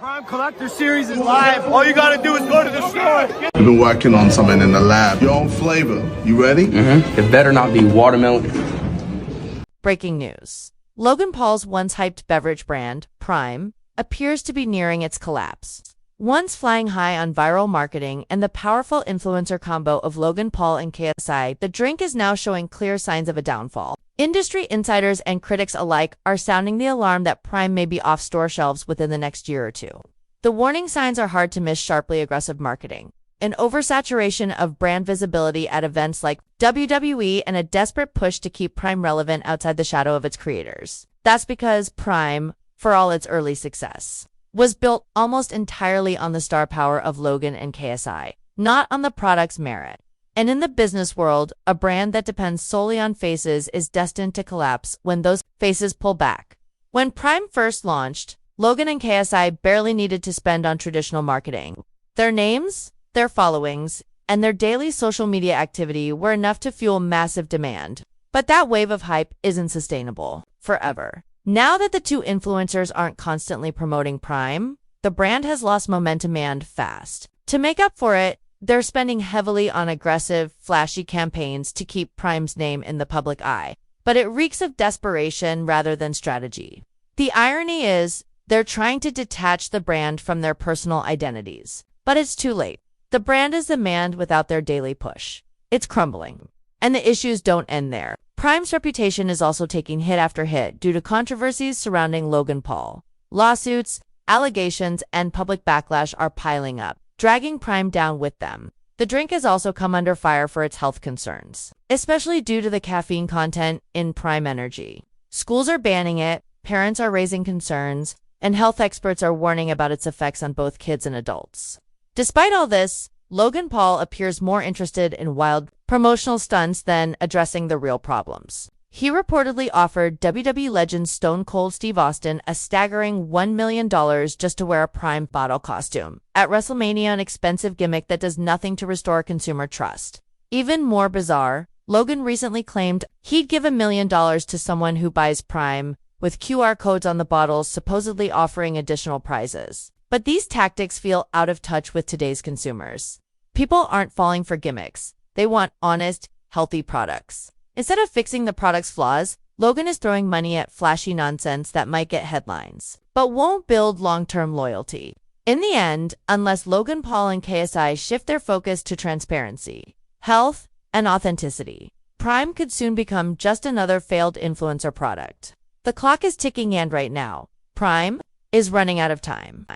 Prime Collector Series is live. All you gotta do is go to the store. We've been working on something in the lab. Your own flavor. You ready? Mm-hmm. It better not be watermelon. Breaking news. Logan Paul's once hyped beverage brand, Prime, appears to be nearing its collapse. Once flying high on viral marketing and the powerful influencer combo of Logan Paul and KSI, the drink is now showing clear signs of a downfall. Industry insiders and critics alike are sounding the alarm that Prime may be off store shelves within the next year or two. The warning signs are hard to miss: sharply aggressive marketing, an oversaturation of brand visibility at events like WWE, and a desperate push to keep Prime relevant outside the shadow of its creators. That's because Prime, for all its early success, was built almost entirely on the star power of Logan and KSI, not on the product's merit. And in the business world, a brand that depends solely on faces is destined to collapse when those faces pull back. When Prime first launched, Logan and KSI barely needed to spend on traditional marketing. Their names, their followings, and their daily social media activity were enough to fuel massive demand. But that wave of hype isn't sustainable forever. Now that the two influencers aren't constantly promoting Prime, the brand has lost momentum and fast. To make up for it, they're spending heavily on aggressive, flashy campaigns to keep Prime's name in the public eye. But it reeks of desperation rather than strategy. The irony is, they're trying to detach the brand from their personal identities. But it's too late. The brand is the man without their daily push. It's crumbling. And the issues don't end there. Prime's reputation is also taking hit after hit due to controversies surrounding Logan Paul. Lawsuits, allegations, and public backlash are piling up, dragging Prime down with them. The drink has also come under fire for its health concerns, especially due to the caffeine content in Prime Energy. Schools are banning it, parents are raising concerns, and health experts are warning about its effects on both kids and adults. Despite all this, Logan Paul appears more interested in wild promotional stunts than addressing the real problems. He reportedly offered WWE legend Stone Cold Steve Austin a staggering $1 million just to wear a Prime bottle costume at WrestleMania, an expensive gimmick that does nothing to restore consumer trust. Even more bizarre, Logan recently claimed he'd give $1 million to someone who buys Prime, with QR codes on the bottles supposedly offering additional prizes. But these tactics feel out of touch with today's consumers. People aren't falling for gimmicks. They want honest, healthy products. Instead of fixing the product's flaws, Logan is throwing money at flashy nonsense that might get headlines, but won't build long-term loyalty. In the end, unless Logan Paul and KSI shift their focus to transparency, health, and authenticity, Prime could soon become just another failed influencer product. The clock is ticking, and right now, Prime is running out of time.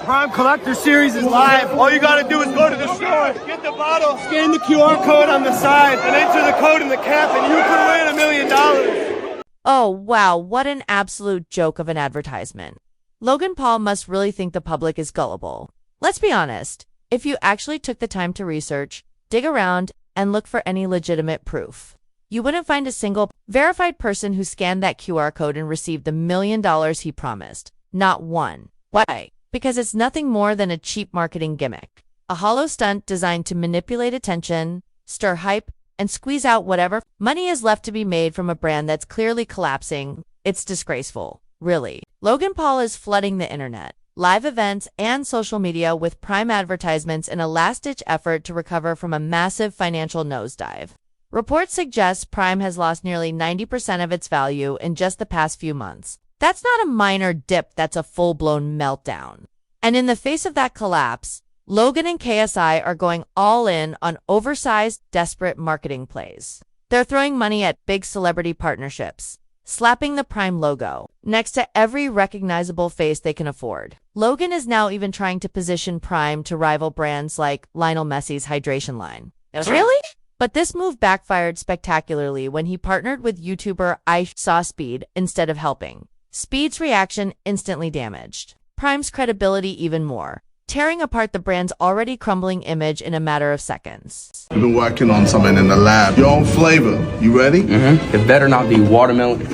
Prime Collector Series is live. All you gotta do is go to the store, get the bottle, scan the QR code on the side, and enter the code in the cap, and you can win $1 million. Oh, wow, what an absolute joke of an advertisement. Logan Paul must really think the public is gullible. Let's be honest, if you actually took the time to research, dig around, and look for any legitimate proof, you wouldn't find a single verified person who scanned that QR code and received the $1 million he promised. Not one. Why? Because it's nothing more than a cheap marketing gimmick. A hollow stunt designed to manipulate attention, stir hype, and squeeze out whatever money is left to be made from a brand that's clearly collapsing. It's disgraceful. Really. Logan Paul is flooding the internet, live events, and social media with Prime advertisements in a last-ditch effort to recover from a massive financial nosedive. Reports suggest Prime has lost nearly 90% of its value in just the past few months. That's not a minor dip, that's a full-blown meltdown. And in the face of that collapse, Logan and KSI are going all in on oversized, desperate marketing plays. They're throwing money at big celebrity partnerships, slapping the Prime logo next to every recognizable face they can afford. Logan is now even trying to position Prime to rival brands like Lionel Messi's hydration line. Really? But this move backfired spectacularly when he partnered with YouTuber I Saw Speed instead of helping. Speed's reaction instantly damaged Prime's credibility even more, tearing apart the brand's already crumbling image in a matter of seconds. We've been working on something in the lab. Your own flavor. You ready? Mm-hmm. It better not be watermelon.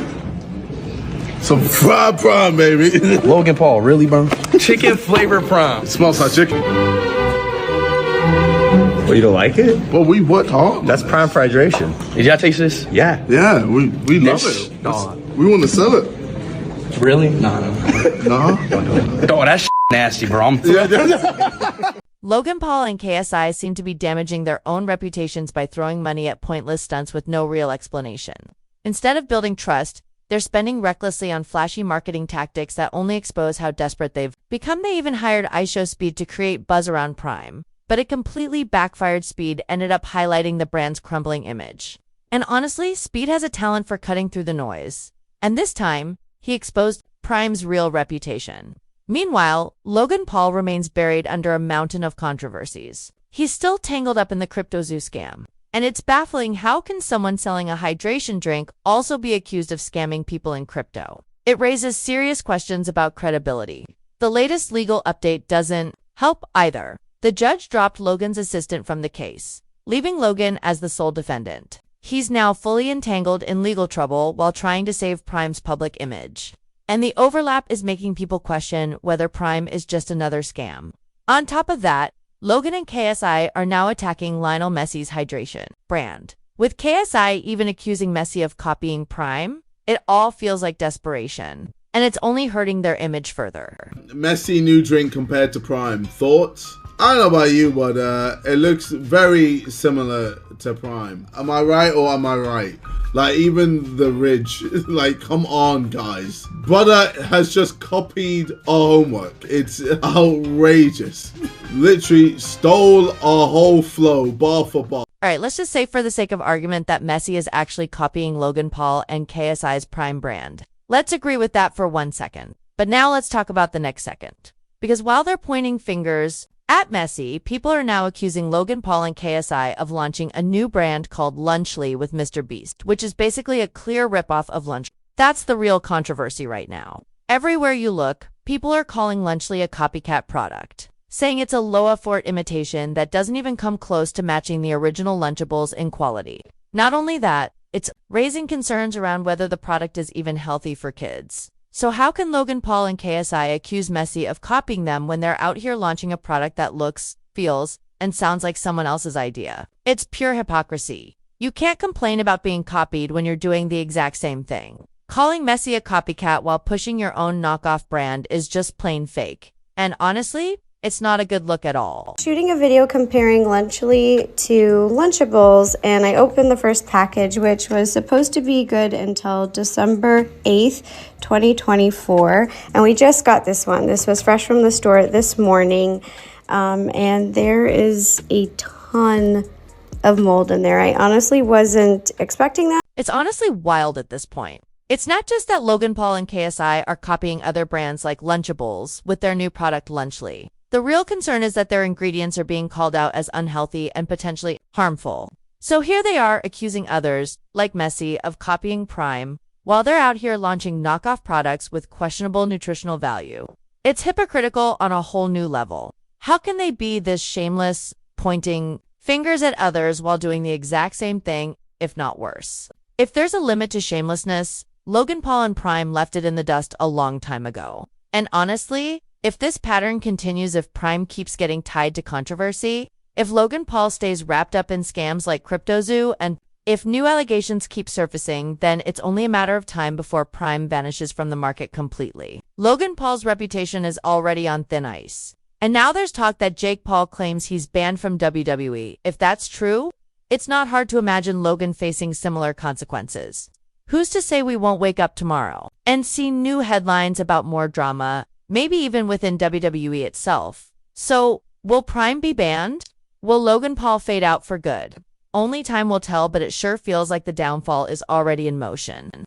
Some fried Prime, baby. Logan Paul, really, bro? Chicken flavor Prime. Smells like chicken. Well, you don't like it? Well, we what, huh? That's Prime for hydration. Did y'all taste this? Yeah. Yeah, we love it. We want to sell it. Really? No. No? Don't do it. Dog, that Nasty, bro. Logan Paul and KSI seem to be damaging their own reputations by throwing money at pointless stunts with no real explanation. Instead of building trust, they're spending recklessly on flashy marketing tactics that only expose how desperate they've become. They even hired IShowSpeed to create buzz around Prime, but it completely backfired. Speed ended up highlighting the brand's crumbling image. And honestly, Speed has a talent for cutting through the noise. And this time, he exposed Prime's real reputation. Meanwhile, Logan Paul remains buried under a mountain of controversies. He's still tangled up in the CryptoZoo scam. And it's baffling, how can someone selling a hydration drink also be accused of scamming people in crypto? It raises serious questions about credibility. The latest legal update doesn't help either. The judge dropped Logan's assistant from the case, leaving Logan as the sole defendant. He's now fully entangled in legal trouble while trying to save Prime's public image. And the overlap is making people question whether Prime is just another scam. On top of that, Logan and KSI are now attacking Lionel Messi's hydration brand. With KSI even accusing Messi of copying Prime, it all feels like desperation. And it's only hurting their image further. Messi new drink compared to Prime. Thoughts? I don't know about you, but it looks very similar to Prime. Am I right or am I right? Like, even the Ridge, like, come on, guys. Brother has just copied our homework. It's outrageous. Literally stole our whole flow, bar for bar. Alright, let's just say for the sake of argument that Messi is actually copying Logan Paul and KSI's Prime brand. Let's agree with that for 1 second. But now let's talk about the next second. Because while they're pointing fingers at Messi, people are now accusing Logan Paul and KSI of launching a new brand called Lunchly with Mr. Beast, which is basically a clear ripoff of Lunch. That's the real controversy right now. Everywhere you look, people are calling Lunchly a copycat product, saying it's a low-effort imitation that doesn't even come close to matching the original Lunchables in quality. Not only that, it's raising concerns around whether the product is even healthy for kids. So how can Logan Paul and KSI accuse Messi of copying them when they're out here launching a product that looks, feels, and sounds like someone else's idea? It's pure hypocrisy. You can't complain about being copied when you're doing the exact same thing. Calling Messi a copycat while pushing your own knockoff brand is just plain fake. And honestly, it's not a good look at all. Shooting a video comparing Lunchly to Lunchables, and I opened the first package, which was supposed to be good until December 8th, 2024. And we just got this one. This was fresh from the store this morning. And there is a ton of mold in there. I honestly wasn't expecting that. It's honestly wild at this point. It's not just that Logan Paul and KSI are copying other brands like Lunchables with their new product Lunchly. The real concern is that their ingredients are being called out as unhealthy and potentially harmful. So here they are accusing others, like Messi, of copying Prime, while they're out here launching knockoff products with questionable nutritional value. It's hypocritical on a whole new level. How can they be this shameless, pointing fingers at others while doing the exact same thing, if not worse? If there's a limit to shamelessness, Logan Paul and Prime left it in the dust a long time ago. And honestly, if this pattern continues, if Prime keeps getting tied to controversy, if Logan Paul stays wrapped up in scams like CryptoZoo, and if new allegations keep surfacing, then it's only a matter of time before Prime vanishes from the market completely. Logan Paul's reputation is already on thin ice. And now there's talk that Jake Paul claims he's banned from WWE. If that's true, it's not hard to imagine Logan facing similar consequences. Who's to say we won't wake up tomorrow and see new headlines about more drama, maybe even within WWE itself? So, will Prime be banned? Will Logan Paul fade out for good? Only time will tell, but it sure feels like the downfall is already in motion.